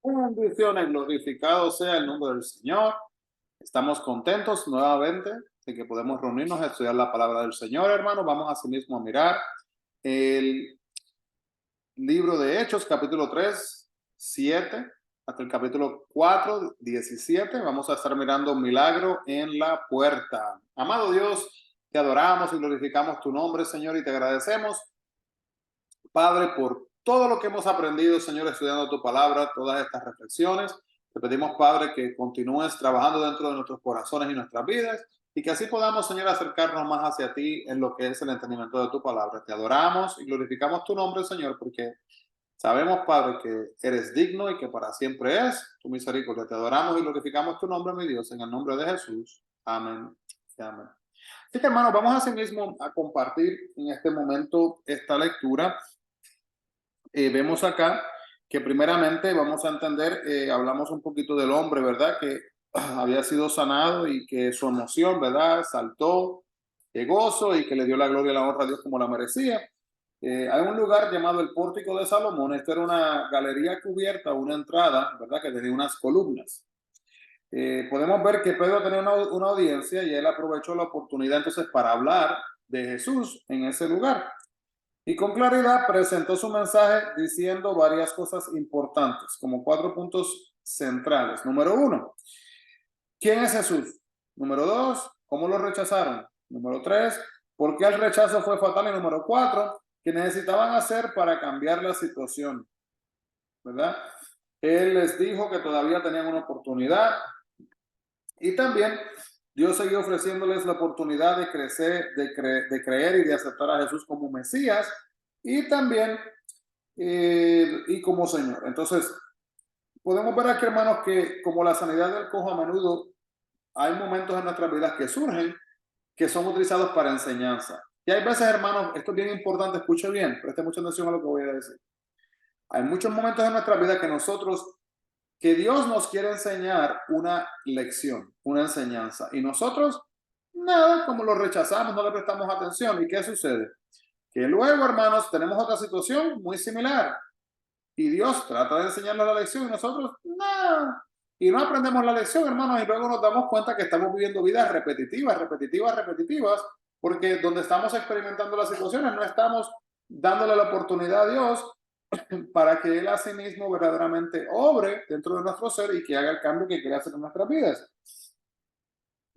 Bendiciones, glorificado sea el nombre del Señor. Estamos contentos nuevamente de que podemos reunirnos a estudiar la palabra del Señor, hermano. Vamos asimismo a mirar el libro de Hechos, capítulo 3, 7, hasta el capítulo 4, 17. Vamos a estar mirando un milagro en la puerta. Amado Dios, te adoramos y glorificamos tu nombre, Señor, y te agradecemos, Padre, por todo lo que hemos aprendido, Señor, estudiando tu palabra, todas estas reflexiones. Te pedimos, Padre, que continúes trabajando dentro de nuestros corazones y nuestras vidas y que así podamos, Señor, acercarnos más hacia ti en lo que es el entendimiento de tu palabra. Te adoramos y glorificamos tu nombre, Señor, porque sabemos, Padre, que eres digno y que para siempre es tu misericordia. Te adoramos y glorificamos tu nombre, mi Dios, en el nombre de Jesús. Amén y amén. Así que, hermanos, vamos así mismo a compartir en este momento esta lectura. Vemos acá que primeramente vamos a entender, hablamos un poquito del hombre, ¿verdad? Que había sido sanado y que su emoción, ¿verdad? Saltó de gozo y que le dio la gloria y la honra a Dios como la merecía. Hay un lugar llamado el Pórtico de Salomón. Esta era una galería cubierta, una entrada, ¿verdad? Que tenía unas columnas. Podemos ver que Pedro tenía una audiencia y él aprovechó la oportunidad entonces para hablar de Jesús en ese lugar. Y con claridad presentó su mensaje diciendo varias cosas importantes, como 4 puntos centrales. Número 1, ¿quién es Jesús? Número 2, ¿cómo lo rechazaron? Número 3, ¿por qué el rechazo fue fatal? Y número 4, ¿qué necesitaban hacer para cambiar la situación? ¿Verdad? Él les dijo que todavía tenían una oportunidad y también Dios siguió ofreciéndoles la oportunidad de crecer, de creer y de aceptar a Jesús como Mesías y también y como Señor. Entonces, podemos ver aquí, hermanos, que como la sanidad del cojo a menudo, hay momentos en nuestras vidas que surgen que son utilizados para enseñanza. Y hay veces, hermanos, esto es bien importante, escuche bien, preste mucha atención a lo que voy a decir. Hay muchos momentos en nuestra vida que Dios nos quiere enseñar una lección, una enseñanza, y nosotros, nada, como lo rechazamos, no le prestamos atención. ¿Y qué sucede? Que luego, hermanos, tenemos otra situación muy similar. Y Dios trata de enseñarnos la lección y nosotros, no. Y no aprendemos la lección, hermanos, y luego nos damos cuenta que estamos viviendo vidas repetitivas, repetitivas, repetitivas, porque donde estamos experimentando las situaciones no estamos dándole la oportunidad a Dios para que Él a sí mismo verdaderamente obre dentro de nuestro ser y que haga el cambio que quiere hacer en nuestras vidas.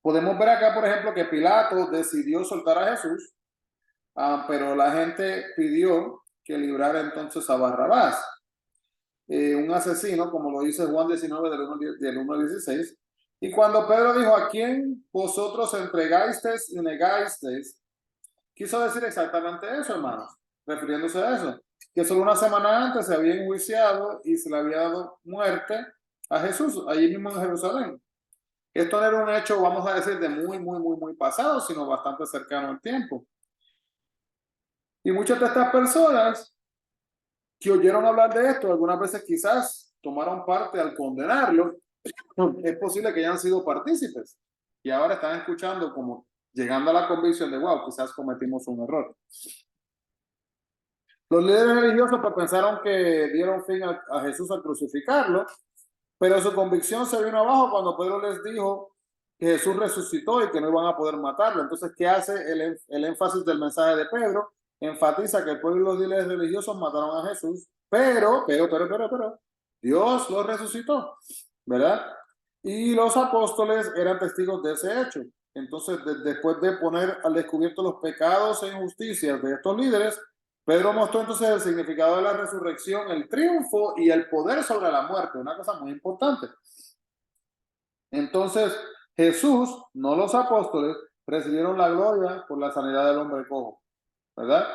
Podemos ver acá, por ejemplo, que Pilato decidió soltar a Jesús, pero la gente pidió que librara entonces a Barrabás, un asesino, como lo dice Juan 19 del 1 al 16. Y cuando Pedro dijo, ¿a quién vosotros entregasteis y negasteis? Quiso decir exactamente eso, hermanos, refiriéndose a eso, que solo una semana antes se había enjuiciado y se le había dado muerte a Jesús, allí mismo en Jerusalén. Esto no era un hecho, vamos a decir, de muy pasado, sino bastante cercano al tiempo. Y muchas de estas personas que oyeron hablar de esto, algunas veces quizás tomaron parte al condenarlo, es posible que hayan sido partícipes y ahora están escuchando como llegando a la convicción de, wow, quizás cometimos un error. Los líderes religiosos pues pensaron que dieron fin a Jesús al crucificarlo, pero su convicción se vino abajo cuando Pedro les dijo que Jesús resucitó y que no iban a poder matarlo. Entonces, ¿qué hace el énfasis del mensaje de Pedro? Enfatiza que el pueblo y los líderes religiosos mataron a Jesús, pero Dios lo resucitó, ¿verdad? Y los apóstoles eran testigos de ese hecho. Entonces, después de poner al descubierto los pecados e injusticias de estos líderes, Pedro mostró entonces el significado de la resurrección, el triunfo y el poder sobre la muerte, una cosa muy importante. Entonces, Jesús, no los apóstoles, recibieron la gloria por la sanidad del hombre cojo, ¿verdad?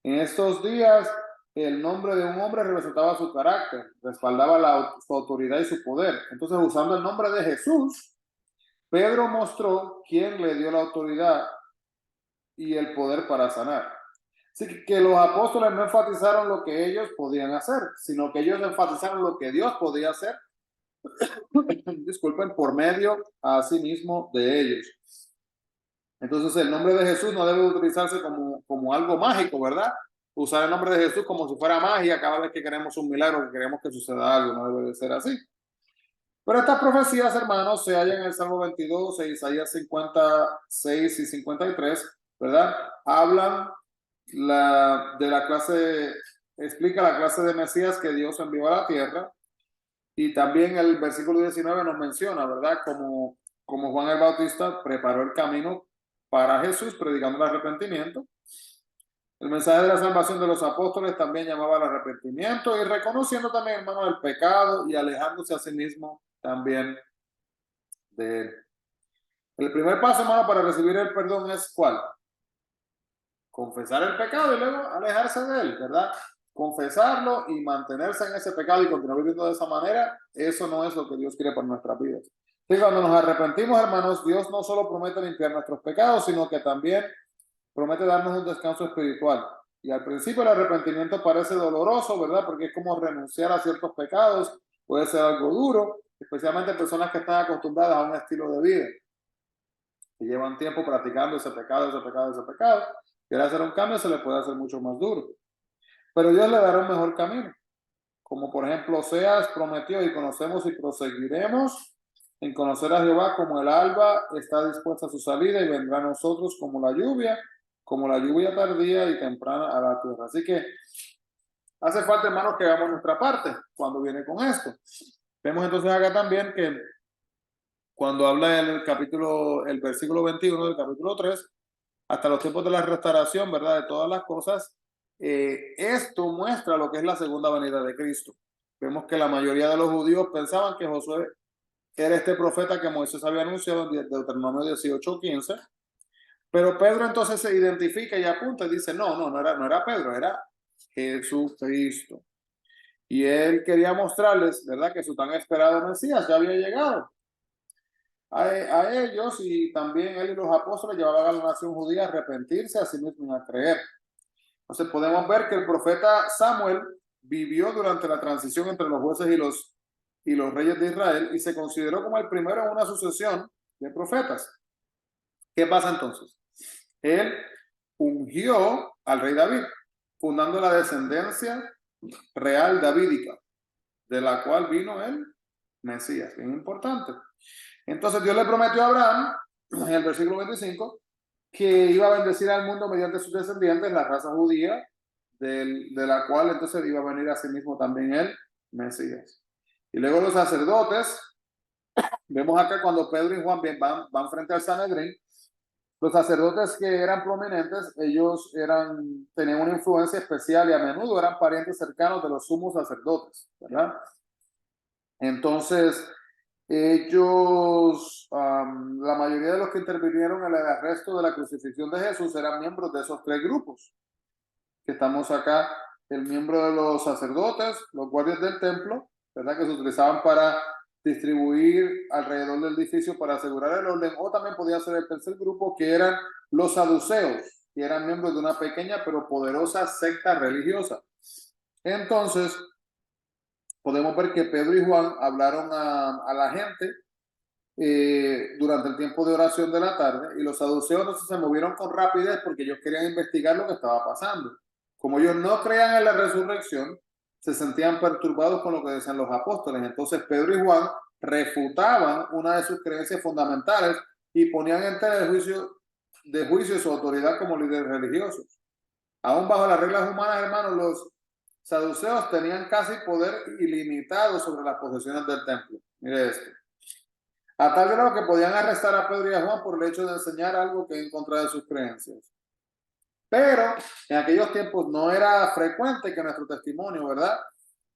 En estos días, el nombre de un hombre representaba su carácter, respaldaba su autoridad y su poder. Entonces, usando el nombre de Jesús, Pedro mostró quién le dio la autoridad y el poder para sanar. Así que los apóstoles no enfatizaron lo que ellos podían hacer, sino que ellos enfatizaron lo que Dios podía hacer, disculpen, por medio a sí mismo de ellos. Entonces el nombre de Jesús no debe utilizarse como algo mágico, ¿verdad? usar el nombre de Jesús como si fuera magia cada vez que queremos un milagro, que queremos que suceda algo, no debe de ser así. Pero estas profecías, hermanos, se hallan en el Salmo 22, e Isaías 56 y 53, ¿verdad? Hablan de la clase, explica la clase de Mesías que Dios envió a la tierra. Y también el versículo 19 nos menciona, ¿verdad? Como Juan el Bautista preparó el camino para Jesús, predicando el arrepentimiento. El mensaje de la salvación de los apóstoles también llamaba al arrepentimiento y reconociendo también, hermano, el pecado y alejándose a sí mismo también de él. El primer paso, hermano, para recibir el perdón es ¿cuál? Confesar el pecado y luego alejarse de él, ¿verdad? Confesarlo y mantenerse en ese pecado y continuar viviendo de esa manera, eso no es lo que Dios quiere para nuestras vidas. Y cuando nos arrepentimos, hermanos, Dios no solo promete limpiar nuestros pecados, sino que también promete darnos un descanso espiritual. Y al principio el arrepentimiento parece doloroso, ¿verdad? Porque es como renunciar a ciertos pecados, puede ser algo duro, especialmente personas que están acostumbradas a un estilo de vida, que llevan tiempo practicando ese pecado, ese pecado, ese pecado. Quiere hacer un cambio, se le puede hacer mucho más duro. Pero Dios le dará un mejor camino. Como por ejemplo Oseas prometió y conocemos y proseguiremos en conocer a Jehová como el alba está dispuesta a su salida y vendrá a nosotros como la lluvia tardía y temprana a la tierra. Así que hace falta, hermanos, que hagamos nuestra parte cuando viene con esto. Vemos entonces acá también que cuando habla el versículo 21 del capítulo 3, hasta los tiempos de la restauración, ¿verdad? De todas las cosas, esto muestra lo que es la segunda venida de Cristo. Vemos que la mayoría de los judíos pensaban que Josué era este profeta que Moisés había anunciado en Deuteronomio 18:15, pero Pedro entonces se identifica y apunta y dice, no era Pedro, era Jesucristo. Y él quería mostrarles, ¿verdad? Que su tan esperado Mesías ya había llegado a ellos, y también él y los apóstoles llevaban a la nación judía a arrepentirse a sí mismo y a creer. Entonces podemos ver que el profeta Samuel vivió durante la transición entre los jueces y los reyes de Israel y se consideró como el primero en una sucesión de profetas. ¿Qué pasa entonces? Él ungió al rey David, fundando la descendencia real davídica, de la cual vino el Mesías, bien importante. Entonces Dios le prometió a Abraham, en el versículo 25, que iba a bendecir al mundo mediante sus descendientes, la raza judía, de la cual entonces iba a venir a sí mismo también el Mesías. Y luego los sacerdotes, vemos acá cuando Pedro y Juan van frente al Sanedrín, los sacerdotes que eran prominentes, ellos tenían una influencia especial y a menudo eran parientes cercanos de los sumos sacerdotes, ¿verdad? Entonces, ellos, la mayoría de los que intervinieron en el arresto de la crucifixión de Jesús eran miembros de esos tres grupos que estamos acá, el miembro de los sacerdotes, los guardias del templo, ¿verdad? Que se utilizaban para distribuir alrededor del edificio para asegurar el orden, o también podía ser el tercer grupo, que eran los saduceos, que eran miembros de una pequeña pero poderosa secta religiosa. Entonces, podemos ver que Pedro y Juan hablaron a la gente durante el tiempo de oración de la tarde, y los saduceos entonces se movieron con rapidez porque ellos querían investigar lo que estaba pasando. Como ellos no creían en la resurrección, se sentían perturbados con lo que decían los apóstoles. Entonces Pedro y Juan refutaban una de sus creencias fundamentales y ponían en tela de juicio su autoridad como líderes religiosos. Aún bajo las reglas humanas, hermanos, los saduceos tenían casi poder ilimitado sobre las posesiones del templo. Mire esto. A tal grado que podían arrestar a Pedro y a Juan por el hecho de enseñar algo que en contra de sus creencias. Pero en aquellos tiempos no era frecuente que nuestro testimonio, ¿verdad?,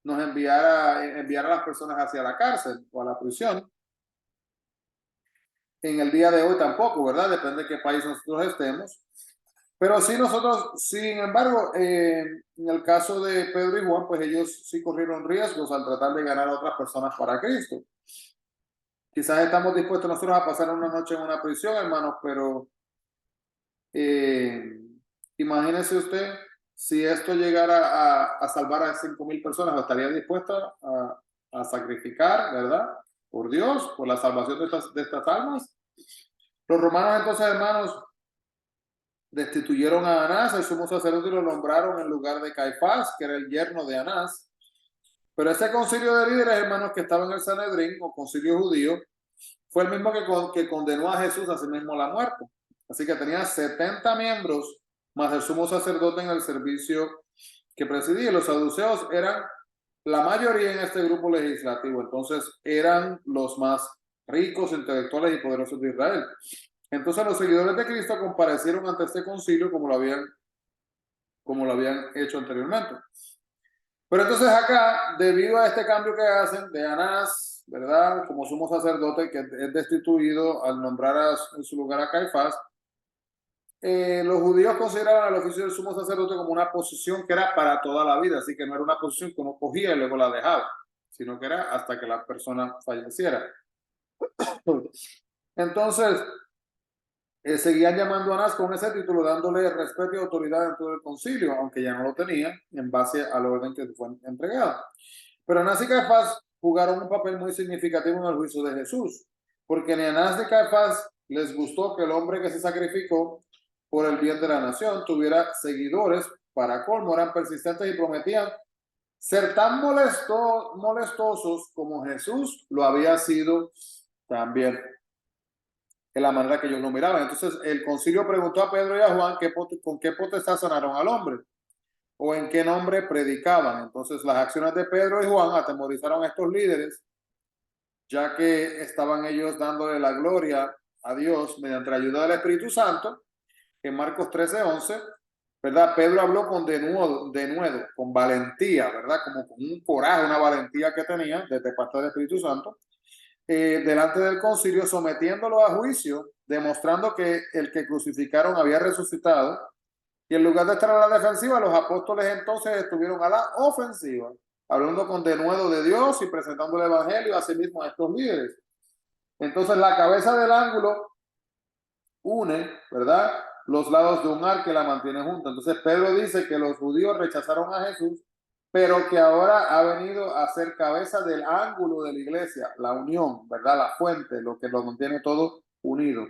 nos enviara a las personas hacia la cárcel o a la prisión. En el día de hoy tampoco, ¿verdad? Depende de qué país nosotros estemos. Pero sí nosotros, sin embargo, en el caso de Pedro y Juan, pues ellos sí corrieron riesgos al tratar de ganar a otras personas para Cristo. Quizás estamos dispuestos nosotros a pasar una noche en una prisión, hermanos, pero imagínese usted si esto llegara a salvar a 5,000 personas, ¿estaría dispuesto a sacrificar, verdad? Por Dios, por la salvación de estas almas. Los romanos entonces, hermanos, destituyeron a Anás, el sumo sacerdote, y lo nombraron en lugar de Caifás, que era el yerno de Anás. Pero ese concilio de líderes, hermanos, que estaba en el Sanedrín, o concilio judío, fue el mismo que condenó a Jesús a sí mismo a la muerte. Así que tenía 70 miembros, más el sumo sacerdote en el servicio que presidía. Los saduceos eran la mayoría en este grupo legislativo, entonces eran los más ricos, intelectuales y poderosos de Israel. Entonces los seguidores de Cristo comparecieron ante este concilio como lo habían hecho anteriormente. Pero entonces acá, debido a este cambio que hacen de Anás, ¿verdad? Como sumo sacerdote, que es destituido al nombrar en su lugar a Caifás, los judíos consideraban el oficio del sumo sacerdote como una posición que era para toda la vida, así que no era una posición que uno cogía y luego la dejaba, sino que era hasta que la persona falleciera. Entonces, seguían llamando a Anás con ese título, dándole respeto y autoridad dentro del concilio, aunque ya no lo tenía en base al orden que fue entregado. Pero Anás y Caifás jugaron un papel muy significativo en el juicio de Jesús, porque ni a Anás ni a Caifás les gustó que el hombre que se sacrificó por el bien de la nación tuviera seguidores. Para colmo, eran persistentes y prometían ser tan molestosos como Jesús lo había sido también, en la manera que ellos lo miraban. Entonces el concilio preguntó a Pedro y a Juan con qué potestad sanaron al hombre o en qué nombre predicaban. Entonces las acciones de Pedro y Juan atemorizaron a estos líderes, ya que estaban ellos dándole la gloria a Dios mediante la ayuda del Espíritu Santo. En Marcos 13:11, ¿verdad? Pedro habló con denuedo, con valentía, ¿verdad? Como con un coraje, una valentía que tenía desde parte del Espíritu Santo, delante del concilio, sometiéndolo a juicio, demostrando que el que crucificaron había resucitado. Y en lugar de estar a la defensiva, los apóstoles entonces estuvieron a la ofensiva, hablando con denuedo de Dios y presentando el evangelio a sí mismo a estos líderes. Entonces la cabeza del ángulo une, ¿verdad?, los lados de un ar que la mantiene junta. Entonces Pedro dice que los judíos rechazaron a Jesús, pero que ahora ha venido a ser cabeza del ángulo de la iglesia, la unión, ¿verdad?, la fuente, lo que lo mantiene todo unido,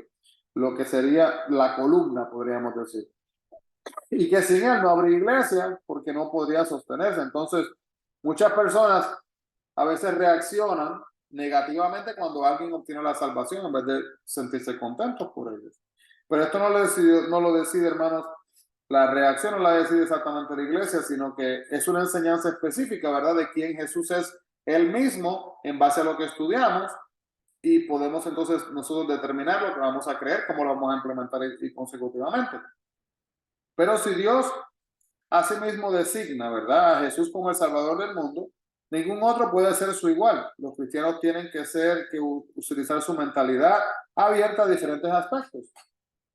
lo que sería la columna, podríamos decir. Y que sin él no habría iglesia porque no podría sostenerse. Entonces, muchas personas a veces reaccionan negativamente cuando alguien obtiene la salvación en vez de sentirse contentos por ellos. Pero esto no lo decide, hermanos, la reacción no la decide exactamente la iglesia, sino que es una enseñanza específica, ¿verdad?, de quién Jesús es él mismo en base a lo que estudiamos, y podemos entonces nosotros determinar lo que vamos a creer, cómo lo vamos a implementar y consecutivamente. Pero si Dios asimismo designa, ¿verdad?, a Jesús como el Salvador del mundo, ningún otro puede ser su igual. Los cristianos tienen que utilizar su mentalidad abierta a diferentes aspectos,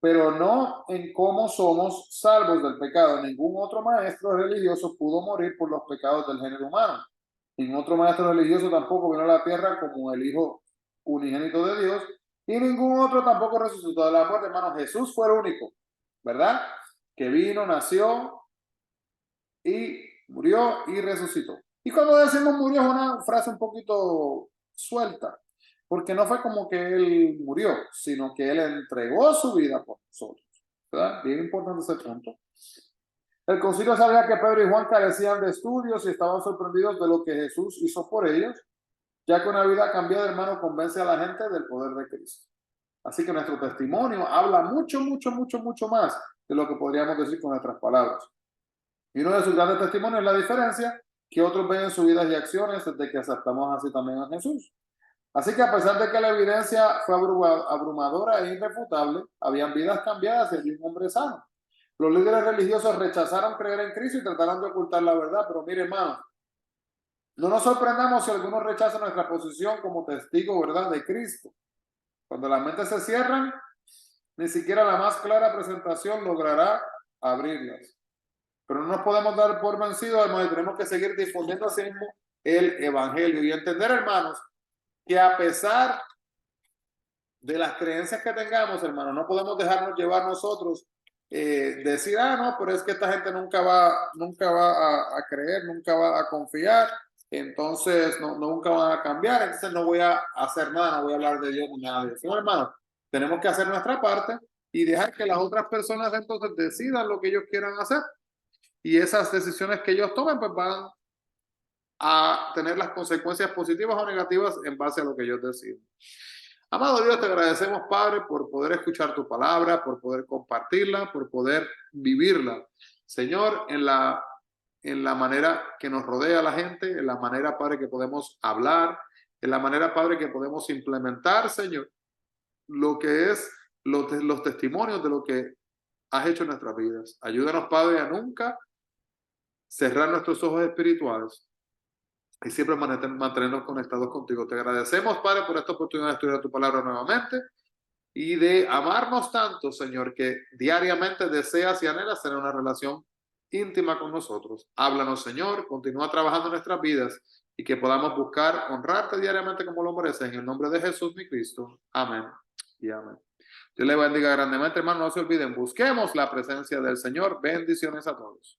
pero no en cómo somos salvos del pecado. Ningún otro maestro religioso pudo morir por los pecados del género humano. Ningún otro maestro religioso tampoco vino a la tierra como el Hijo unigénito de Dios, y ningún otro tampoco resucitó de la muerte, hermano. Jesús fue el único, ¿verdad?, que vino, nació y murió y resucitó. Y cuando decimos murió es una frase un poquito suelta, porque no fue como que él murió, sino que él entregó su vida por nosotros, ¿verdad? Bien importante ese punto. El concilio sabía que Pedro y Juan carecían de estudios y estaban sorprendidos de lo que Jesús hizo por ellos, ya que una vida cambiada, hermano, convence a la gente del poder de Cristo. Así que nuestro testimonio habla mucho más de lo que podríamos decir con nuestras palabras. Y uno de sus grandes testimonios es la diferencia que otros ven en sus vidas y acciones desde que aceptamos así también a Jesús. Así que a pesar de que la evidencia fue abrumadora e irrefutable, habían vidas cambiadas y un hombre sano. Los líderes religiosos rechazaron creer en Cristo y trataron de ocultar la verdad, pero mire, hermano, no nos sorprendamos si algunos rechazan nuestra posición como testigo, ¿verdad?, de Cristo. Cuando las mentes se cierran, ni siquiera la más clara presentación logrará abrirlas. Pero no nos podemos dar por vencidos, hermanos, y tenemos que seguir difundiendo así mismo el evangelio y entender, hermanos, que a pesar de las creencias que tengamos, hermanos, no podemos dejarnos llevar nosotros, decir, no, pero es que esta gente nunca va a creer, nunca va a confiar, entonces nunca van a cambiar, entonces no voy a hacer nada, no voy a hablar de Dios ni nada de eso. No, hermanos, tenemos que hacer nuestra parte y dejar que las otras personas entonces decidan lo que ellos quieran hacer. Y esas decisiones que ellos tomen, pues van a tener las consecuencias positivas o negativas en base a lo que ellos deciden. Amado Dios, te agradecemos, Padre, por poder escuchar tu palabra, por poder compartirla, por poder vivirla. Señor, en la manera que nos rodea la gente, en la manera, Padre, que podemos hablar, en la manera, Padre, que podemos implementar, Señor, lo que es los testimonios de lo que has hecho en nuestras vidas. Ayúdanos, Padre, a nunca cerrar nuestros ojos espirituales y siempre mantenernos conectados contigo. Te agradecemos, Padre, por esta oportunidad de estudiar tu palabra nuevamente y de amarnos tanto, Señor, que diariamente deseas y anhelas tener una relación íntima con nosotros. Háblanos, Señor, continúa trabajando en nuestras vidas y que podamos buscar honrarte diariamente como lo mereces. En el nombre de Jesús, mi Cristo. Amén y amén. Dios le bendiga grandemente, hermano. No se olviden, busquemos la presencia del Señor. Bendiciones a todos.